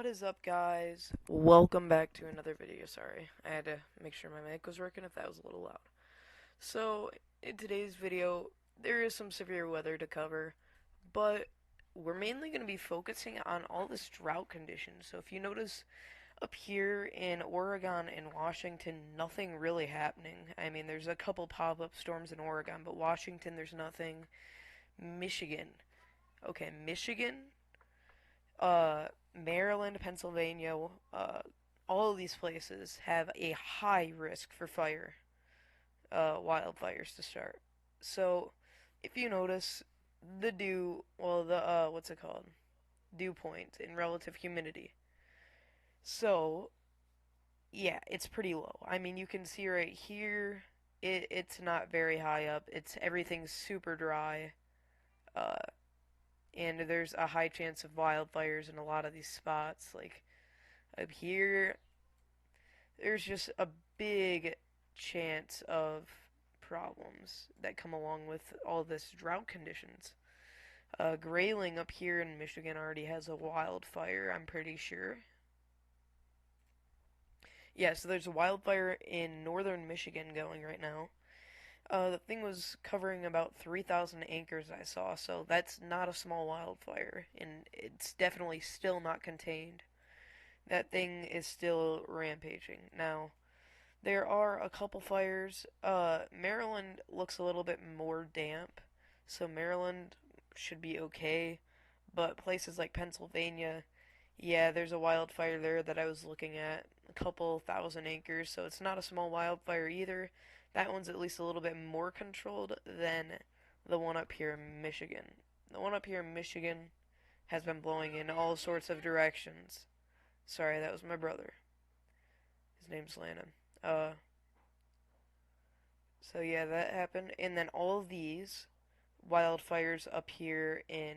is up, guys? Welcome back to another video. Sorry, I had to make sure my mic was working if that was a little loud. So, in today's video, there is some severe weather to cover, but we're mainly going to be focusing on all this drought conditions. So, if you notice up here in Oregon and Washington, nothing really happening. I mean, there's a couple pop-up storms in Oregon, but Washington, there's nothing. Michigan. Okay, Michigan, uh, Maryland, Pennsylvania, all of these places have a high risk for wildfires to start. So, if you notice, what's it called? Dew point in relative humidity. So, yeah, it's pretty low. I mean, you can see right here, it's not very high up. Everything's super dry. Uh, and there's a high chance of wildfires in a lot of these spots. Like up here, there's just a big chance of problems that come along with all this drought conditions. Grayling up here in Michigan already has a wildfire, I'm pretty sure. Yeah, so there's a wildfire in northern Michigan going right now. The thing was covering about 3,000 acres I saw, so that's not a small wildfire, and it's definitely still not contained. That thing is still rampaging. Now, there are a couple fires. Maryland looks a little bit more damp, so Maryland should be okay, but places like Pennsylvania, yeah, there's a wildfire there that I was looking at, a couple thousand acres, so it's not a small wildfire either. That one's at least a little bit more controlled than the one up here in Michigan. The one up here in Michigan has been blowing in all sorts of directions. Sorry, that was my brother. His name's Landon. So yeah, that happened. And then all of these wildfires up here in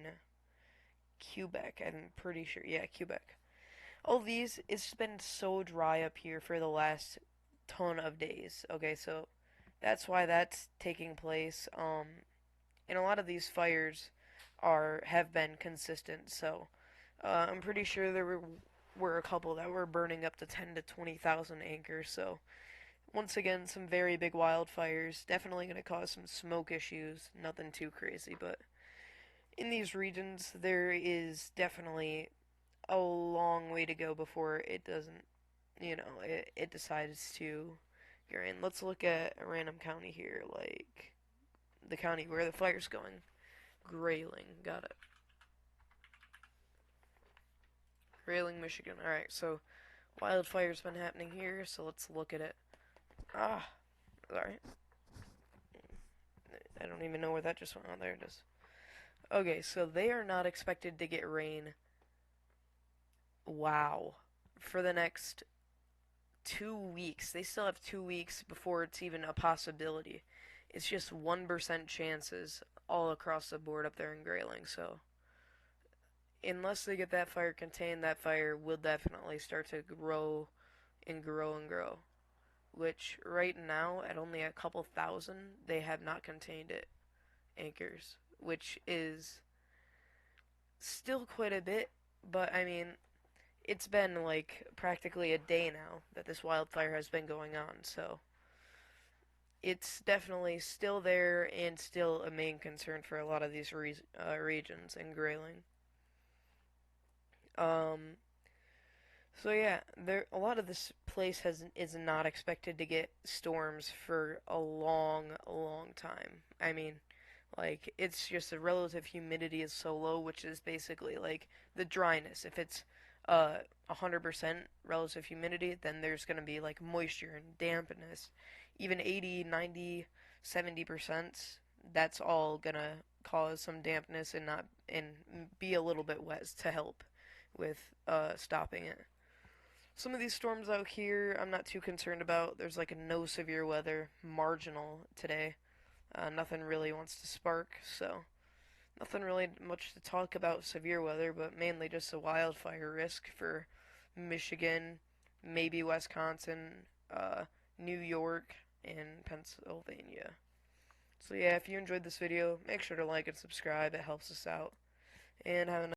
Quebec, I'm pretty sure. Yeah, Quebec. All of these, it's been so dry up here for the last ton of days. Okay, so that's why that's taking place. And a lot of these fires have been consistent. So I'm pretty sure there were a couple that were burning up to 10 to 20,000 acres. So once again, some very big wildfires. Definitely going to cause some smoke issues. Nothing too crazy, but in these regions, there is definitely a long way to go before it doesn't, it decides to go in. Let's look at a random county here, like the county where the fire's going. Grayling, got it. Grayling, Michigan. Alright, so wildfire's been happening here, so let's look at it. Ah, sorry. I don't even know where that just went. Oh, there it is. Okay, so they are not expected to get rain. Wow. For the next 2 weeks. They still have 2 weeks before it's even a possibility. It's just 1% chances all across the board up there in Grayling. So, unless they get that fire contained, that fire will definitely start to grow and grow and grow. Which, right now, at only a couple thousand, they have not contained it. Acres. Which is still quite a bit, but I mean, it's been like practically a day now that this wildfire has been going on, so it's definitely still there and still a main concern for a lot of these regions in Grayling. Um, so yeah, there a lot of this place is not expected to get storms for a long, long time. I mean, like it's just the relative humidity is so low, which is basically like the dryness. If it's 100% relative humidity, then there's going to be like moisture and dampness. Even 80, 90, 70%, that's all going to cause some dampness and be a little bit wet to help with stopping it. Some of these storms out here, I'm not too concerned about. There's like a no severe weather, marginal today. Nothing really wants to spark, so nothing really much to talk about severe weather, but mainly just a wildfire risk for Michigan, maybe Wisconsin, New York, and Pennsylvania. So yeah, if you enjoyed this video, make sure to like and subscribe. It helps us out. And have a